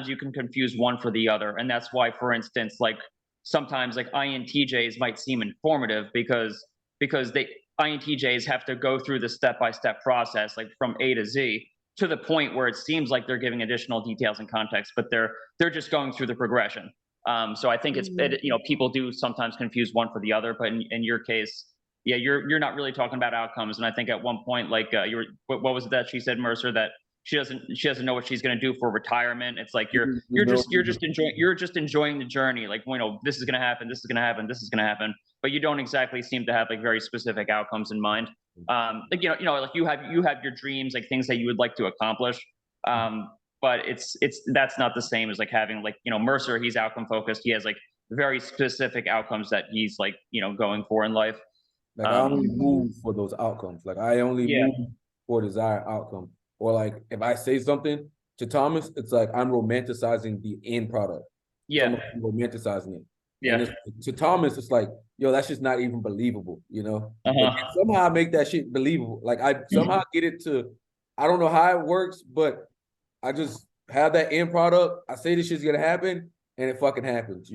you can confuse one for the other, and that's why, for instance, like sometimes like intjs might seem informative because they intjs have to go through the step-by-step process, like from A to Z, to the point where it seems like they're giving additional details and context, but they're just going through the progression. So I think people do sometimes confuse one for the other, but in your case, yeah, you're not really talking about outcomes. And I think at one point, like what was it that she said, Mercer, that she doesn't know what she's going to do for retirement. It's like you're just enjoying the journey. Like, this is going to happen, this is going to happen, this is going to happen, but you don't exactly seem to have like very specific outcomes in mind. Like like you have your dreams, like things that you would like to accomplish. But that's not the same as like having like Mercer. He's outcome focused. He has like very specific outcomes that he's like going for in life. Like I only move for those outcomes. Like I only move for desired outcome. Or like if I say something to Thomas, it's like I'm romanticizing the end product. Yeah, I'm romanticizing it. Yeah. And to Thomas, it's like, yo, that's just not even believable, Uh-huh. But somehow I make that shit believable. Like I somehow get it to, I don't know how it works, but I just have that end product. I say this shit's gonna happen, and it fucking happens.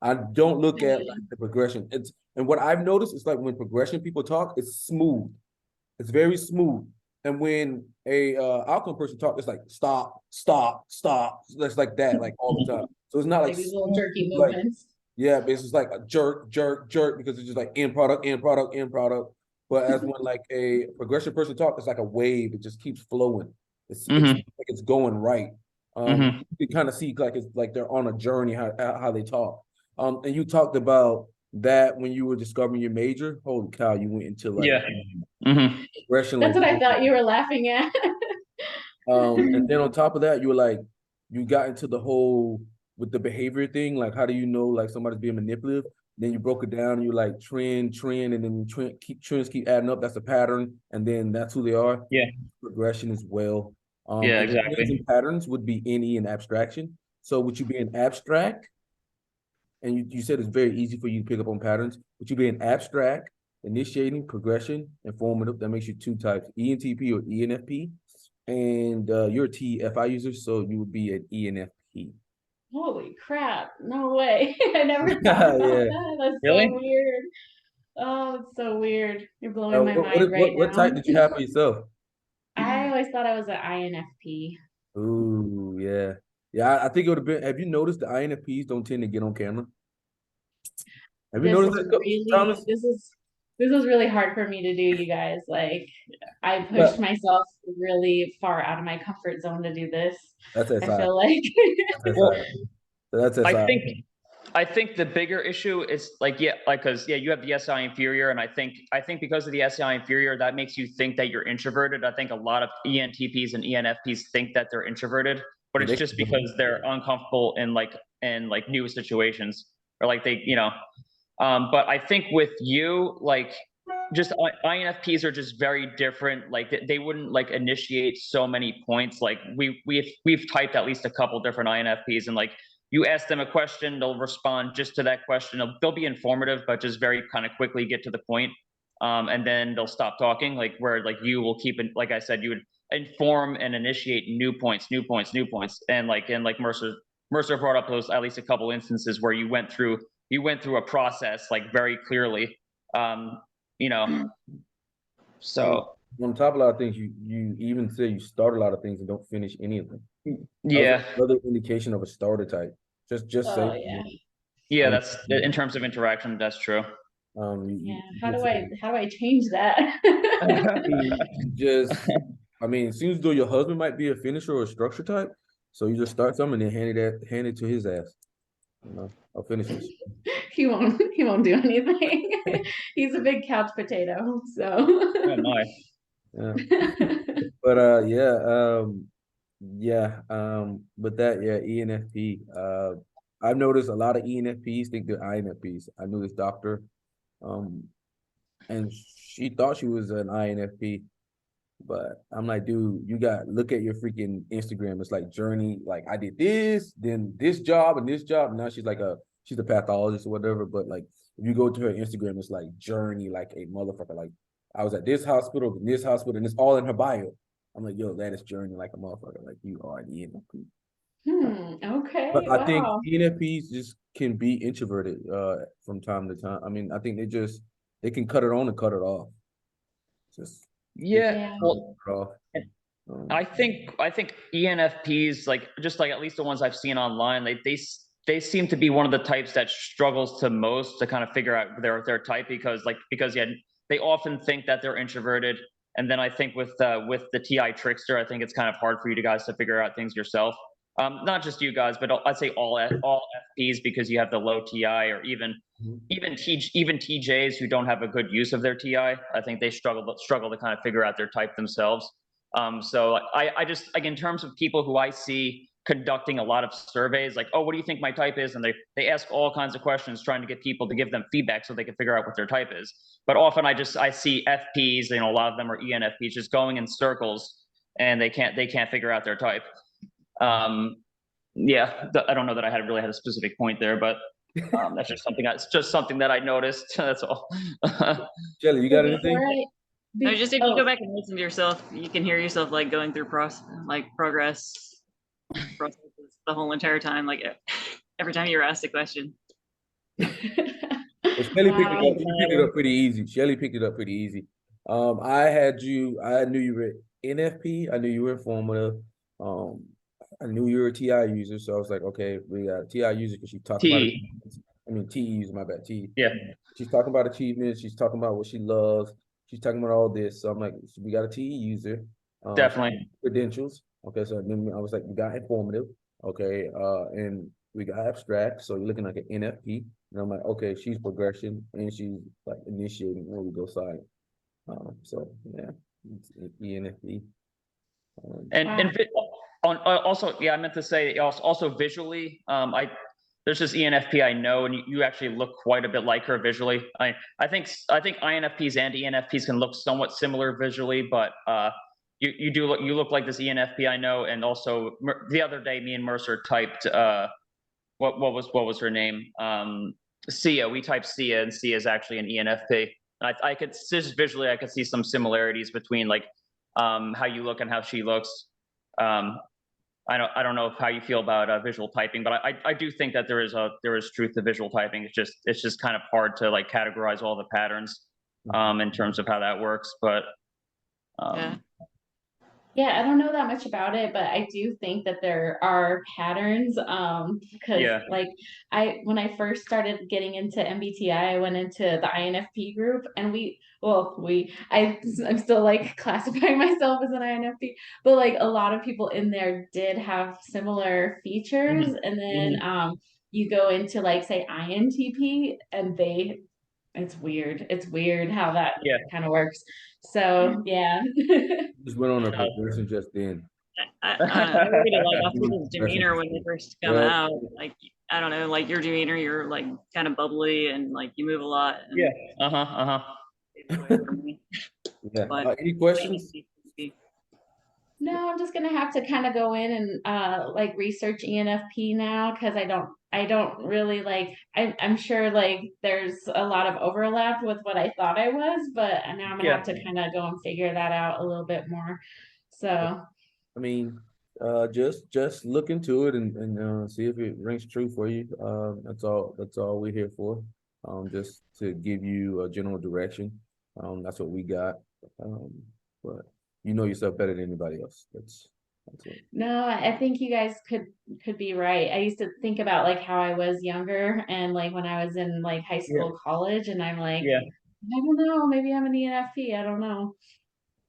I don't look at like the progression. And what I've noticed is like when progression people talk, it's smooth. It's very smooth. And when a outcome person talk, it's like stop, stop, stop. That's like that, like all the time. So it's not like these little jerky like, movements. yeah, but it's just like a jerk, jerk, jerk, because it's just like end product, end product, end product. But as when like a progression person talk, it's like a wave. It just keeps flowing. It's like it's going right. You can kind of see like it's like they're on a journey how they talk. And you talked about that when you were discovering your major. Holy cow, you went into like progression. That's like, what I thought you were laughing at. and then on top of that, you were like, you got into the whole with the behavior thing. Like, how do you know like somebody's being manipulative? Then you broke it down and you like trend, and then trends keep adding up. That's a pattern, and then that's who they are. Yeah. Progression as well. Yeah, exactly. And patterns would be NE and abstraction. So would you be an abstract? And you said it's very easy for you to pick up on patterns. Would you be an abstract, initiating, progression, informative? That makes you two types, ENTP or ENFP. And you're a TFI user, so you would be an ENFP. Holy crap. No way. I never thought about that. That's Really? so weird. Oh, it's so weird. You're blowing my mind right now. What type did you have for yourself? I always thought I was an INFP. Ooh, yeah. Yeah, I think it would have been. Have you noticed the INFPs don't tend to get on camera? Have you noticed that, Thomas? This is really hard for me to do, you guys. Like, I pushed myself really far out of my comfort zone to do this. That's I feel like that's I think the bigger issue is like you have the SI inferior, and I think because of the SI inferior, that makes you think that you're introverted. I think a lot of ENTPs and ENFPs think that they're introverted, but it's just because they're uncomfortable in new situations, or like they but I think with you, like just INFPs are just very different. Like they wouldn't like initiate so many points. Like we've typed at least a couple different INFPs, and like you ask them a question, they'll respond just to that question. They'll be informative, but just very kind of quickly get to the point. And then they'll stop talking. Like where like you will keep it, like I said, you would inform and initiate new points. And like Mercer brought up those at least a couple instances where you went through a process like very clearly. So on top of a lot of things, you even say you start a lot of things and don't finish any of them. Yeah. Another indication of a starter type. Just say. Yeah, that's in terms of interaction. That's true. How do I change that? I mean, it seems though your husband might be a finisher or a structure type, so you just start something and then hand it to his ass. I'll finish this. He won't do anything. He's a big couch potato. So. Oh my. Yeah. But with that, ENFP. I've noticed a lot of ENFPs think they're INFPs. I knew this doctor, and she thought she was an INFP, but I'm like, dude, you got look at your freaking Instagram. It's like journey. Like I did this, then this job and this job. Now she's a pathologist or whatever. But like if you go to her Instagram, it's like journey, like a motherfucker. Like I was at this hospital, and it's all in her bio. I'm like, yo, that is journey like a motherfucker. Like you are the ENFP. Okay. But I think Wow. ENFPs just can be introverted from time to time. I mean, I think they can cut it on and cut it off. Just Yeah. Well, cut it off. I think ENFPs, like just like at least the ones I've seen online, they seem to be one of the types that struggles to most to kind of figure out their type because they often think that they're introverted, and then I think with the TI trickster, I think it's kind of hard for you guys to figure out things yourself. Not just you guys, but I'd say all FPs because you have the low TI or even TJs who don't have a good use of their TI. I think they struggle to kind of figure out their type themselves. So I just like in terms of people who I see conducting a lot of surveys, like, oh, what do you think my type is? And they ask all kinds of questions trying to get people to give them feedback so they can figure out what their type is. But often I see FPs, a lot of them are ENFPs just going in circles and they can't figure out their type. Yeah, I don't know that I really had a specific point there, but that's just something that I noticed. That's all. Jelly, you got anything? No, just if you go back and listen to yourself, you can hear yourself like going through progresses the whole entire time, like every time you're asked a question. Well, Shelly picked it up pretty easy. Shelly picked it up pretty easy. I knew you were NFP. I knew you were informative. I knew you were a TI user, so I was like, okay, we got a TI user because she talked about it. I mean, TE user, my bad, T. Yeah. She's talking about achievements. She's talking about what she loves. She's talking about all this. So I'm like, so we got a TE user. Definitely. Credentials. Okay, so then I was like, we got informative. Okay, and we got abstract. So you're looking like an NFP. And I'm like, okay, she's progression and she's like initiating when we go side. So yeah, it's ENFP. Also, yeah, I meant to say also visually, there's this ENFP I know, and you actually look quite a bit like her visually. I think INFPs and ENFPs can look somewhat similar visually, but you look like this ENFP I know, and also the other day me and Mercer typed what was her name? Sia. We typed Sia, and Sia is actually an ENFP. I could just visually I could see some similarities between like how you look and how she looks. I don't know how you feel about visual typing, but I do think that there is truth to visual typing. It's just kind of hard to like categorize all the patterns in terms of how that works. But yeah, I don't know that much about it, but I do think that there are patterns. Because like when I first started getting into MBTI, I went into the INFP group, and I'm still like classifying myself as an INFP, but like a lot of people in there did have similar features, and then you go into like say INTP, and it's weird. It's weird how that kind of works. So yeah. Just went on a progression just then. I really like off people's demeanor when they first come out. Like I don't know, like your demeanor, you're like kind of bubbly and like you move a lot. And yeah. Any questions? No, I'm just gonna have to kind of go in and like research ENFP now, because I don't really like I'm sure like there's a lot of overlap with what I thought I was, but now I'm gonna have to kind of go and figure that out a little bit more. So I mean, just look into it and see if it rings true for you. That's all we're here for. Just to give you a general direction. That's what we got. But you know yourself better than anybody else. That's it. No, I think you guys could be right. I used to think about like how I was younger and like when I was in like high school, college, and I'm like, I don't know, maybe I'm an ENFP. I don't know.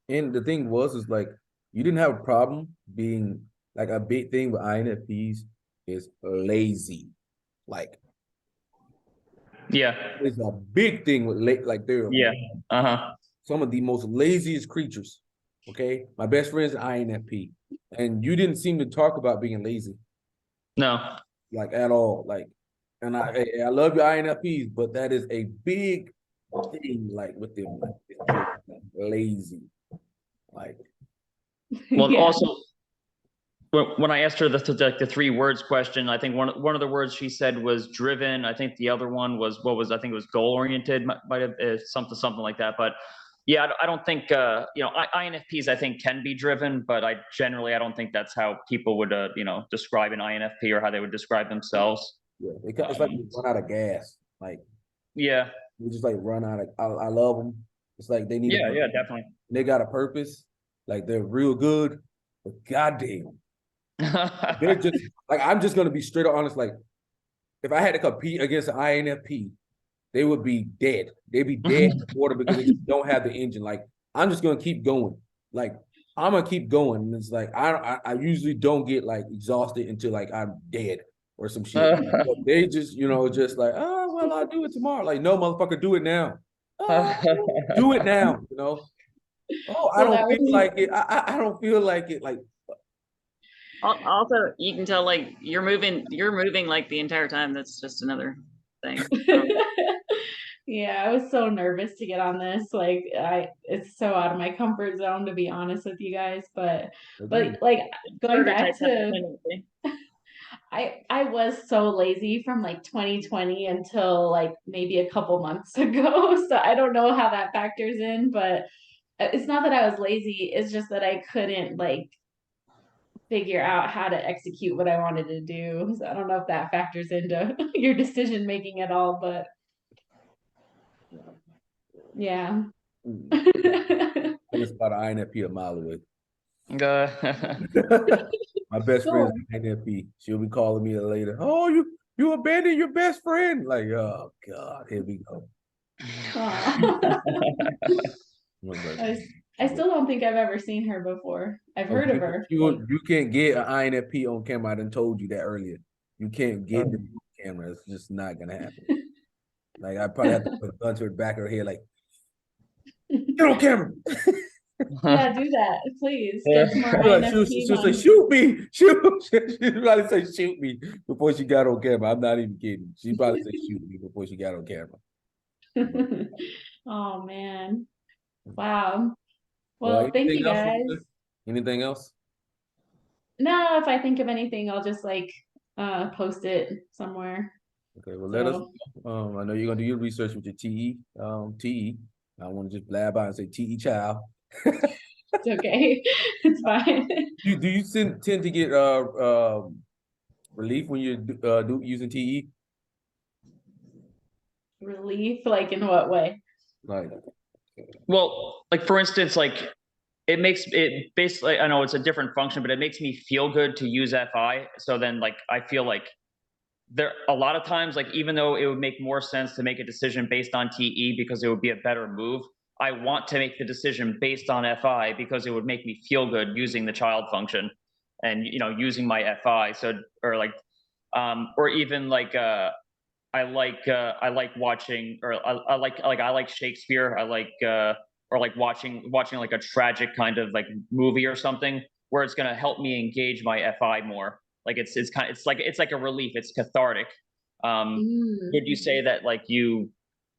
And the thing is like you didn't have a problem being like a big thing with INFPs is lazy. Like it's a big thing with like they're some of the most laziest creatures. Okay, my best friend's an INFP, and you didn't seem to talk about being lazy, No. like at all. Like, and I love your INFPs, but that is a big thing, like with them, like, it's just lazy. Like, Well, Yeah. also, when I asked her the 3 words question, I think one of the words she said was driven. I think the other one was I think it was goal oriented, might have something like that. But yeah, I don't think you know, INFPs I think can be driven, but I don't think that's how people would you know, describe an INFP or how they would describe themselves. yeah, it's like we run out of gas. Like, Yeah, we just like run out of. I love them. It's like they need yeah, a, definitely. they got a purpose. Like they're real good, but goddamn, they're just like, I'm just gonna be straight up honest. Like, if I had to compete against an INFP, they would be dead. They'd be dead in the water because they just don't have the engine. Like, I'm just gonna keep going. Like, I'm gonna keep going. And it's like I usually don't get like exhausted until like I'm dead or some shit. But they just, you know, just like, oh well, I'll do it tomorrow. Like, no, motherfucker, do it now. Oh, do it now, you know. Oh, I Well, that don't feel was like it. I don't feel like it. Like, Also, you can tell like you're moving like the entire time. That's just another thing. yeah, I was so nervous to get on this. Like it's so out of my comfort zone, to be honest with you guys. But like going back Prototype has a to, tendency. I was so lazy from like 2020 until like maybe a couple months ago. So I don't know how that factors in, but it's not that I was lazy. It's just that I couldn't like figure out how to execute what I wanted to do. So I don't know if that factors into your decision making at all, but yeah. it's about an INFP a mile away. Uh, My best friend's Sure. an INFP. She'll be calling me later. Oh, you abandoned your best friend. Like, oh God, here we go. Aw. But, I still don't think I've ever seen her before. I've oh, heard of her. you can't get an INFP on camera. I done told you that earlier. You can't get them on camera. It's just not gonna happen. Like, I probably have to put a gun to the back of her head, like, get on camera. Yeah, do that, please. Get some more Like, INFPs she'll say, on. shoot me, shoot. She'd probably say, shoot me before she got on camera. I'm not even kidding. She'd probably say, shoot me before she got on camera. Oh man. Wow. Well, Well, thank anything you else? guys. Anything else? No, if I think of anything, I'll just like post it somewhere. Okay, well, let us So know. I know you're gonna do your research with your TE. I want to just blab out and say TE child. it's okay. It's fine. Do you tend to get relief when you're using TE? Relief, like in what way? Like, well, like for instance, like it makes it basically, I know it's a different function, but it makes me feel good to use FI. So then like I feel like there a lot of times, like even though it would make more sense to make a decision based on TE because it would be a better move, I want to make the decision based on FI because it would make me feel good using the child function and, you know, using my FI. So or like or even like I like watching, or I like Shakespeare. I like or like watching like a tragic kind of like movie or something where it's gonna help me engage my FI more. Like it's like a relief. It's cathartic. Would you Mm. say that like you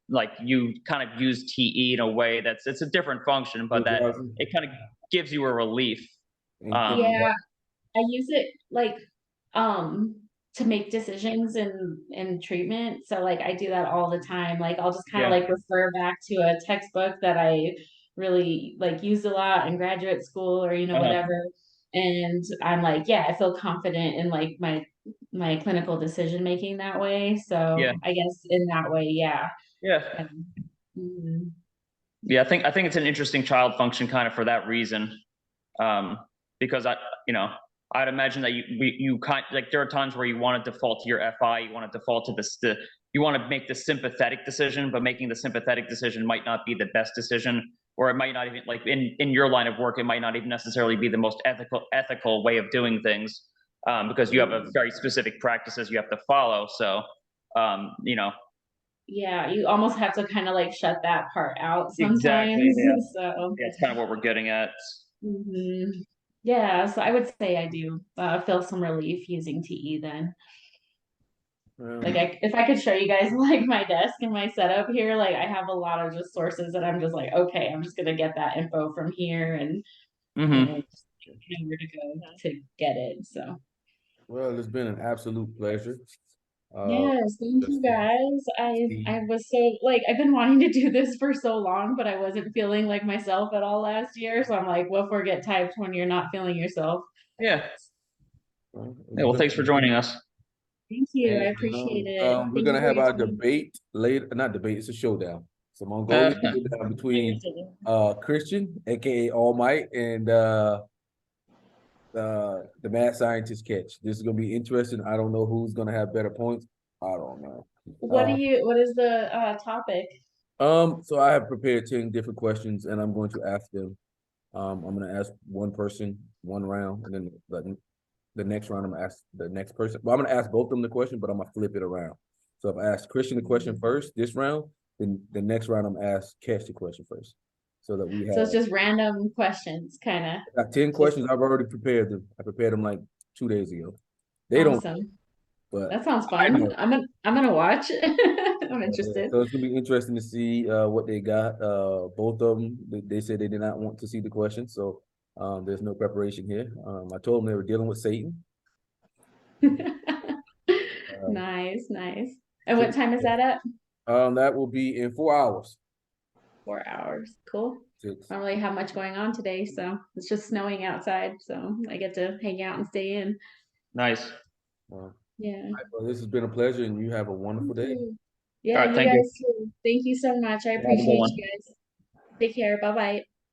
kind of use TE in a way that's it's a different function, but that it kind of gives you a relief. Yeah, I use it like um to make decisions in treatment. So like I do that all the time. Like I'll just kind of Yeah, like refer back to a textbook that I really like used a lot in graduate school or uh-huh. whatever. And I'm like, yeah, I feel confident in like my clinical decision making that way. Yeah, So I guess in that way, yeah. yeah. Mhm. Yeah, I think it's an interesting child function kind of for that reason. Um, because you know, I'd imagine that you kind like there are times where you want to default to your FI, you want to default to you want to make the sympathetic decision, but making the sympathetic decision might not be the best decision, or it might not even like in your line of work, it might not even necessarily be the most ethical way of doing things, because you have a very specific practices you have to follow. So, you know, Yeah, you almost have to kind of like shut that part out sometimes. exactly. Yeah, So yeah, it's kind of what we're getting at. Mhm. Yeah, so I would say I do feel some relief using TE then. Like if I could show you guys like my desk and my setup here, like I have a lot of just sources that I'm just like, okay, I'm just gonna get that info from here and just know where to go to get it. So Well, it's been an absolute pleasure. yes, thank you Just, guys. I was so like I've been wanting to do this for so long, but I wasn't feeling like myself at all last year. So I'm like, what forget typed when you're not feeling yourself? Yeah. it's Yeah. Well, been- thanks for joining us. Thank you. I and, appreciate it. we're Thank you gonna for have your our time. debate later. Not debate. It's a showdown. It's a Uh, Mongolian showdown between Christian, aka All Might, and the mad scientist Catch. This is gonna be interesting. I don't know who's gonna have better points. I don't know. What is the topic? So I have prepared 10 different questions and I'm going to ask them. I'm gonna ask one person one round, and then the next round I'm gonna ask the next person. Well, I'm gonna ask both of them the question, but I'm gonna flip it around. So if I ask Christian the question first this round, then the next round I'm gonna ask Cash the question first. So that we So have it's just random questions, kind of. got 10 questions. I've already prepared them. I prepared them like 2 days ago. They don't, Awesome. but That sounds I fun. know. I'm gonna watch. I'm Yeah, interested. so it's gonna be interesting to see what they got. Both of them, they said they did not want to see the question, so there's no preparation here. I told them they were dealing with Satan. Nice, nice. And So what time is that at? that will be in 4 hours. 4 hours. Cool. Six. I don't really have much going on today, so it's just snowing outside, so I get to hang out and stay in. nice. Yeah. Well, this has been a pleasure, and you have a wonderful Thank day. you. All Yeah, right. you Thank you. guys too. Thank you so much. I Have a good appreciate one. you guys. Take care. Bye bye.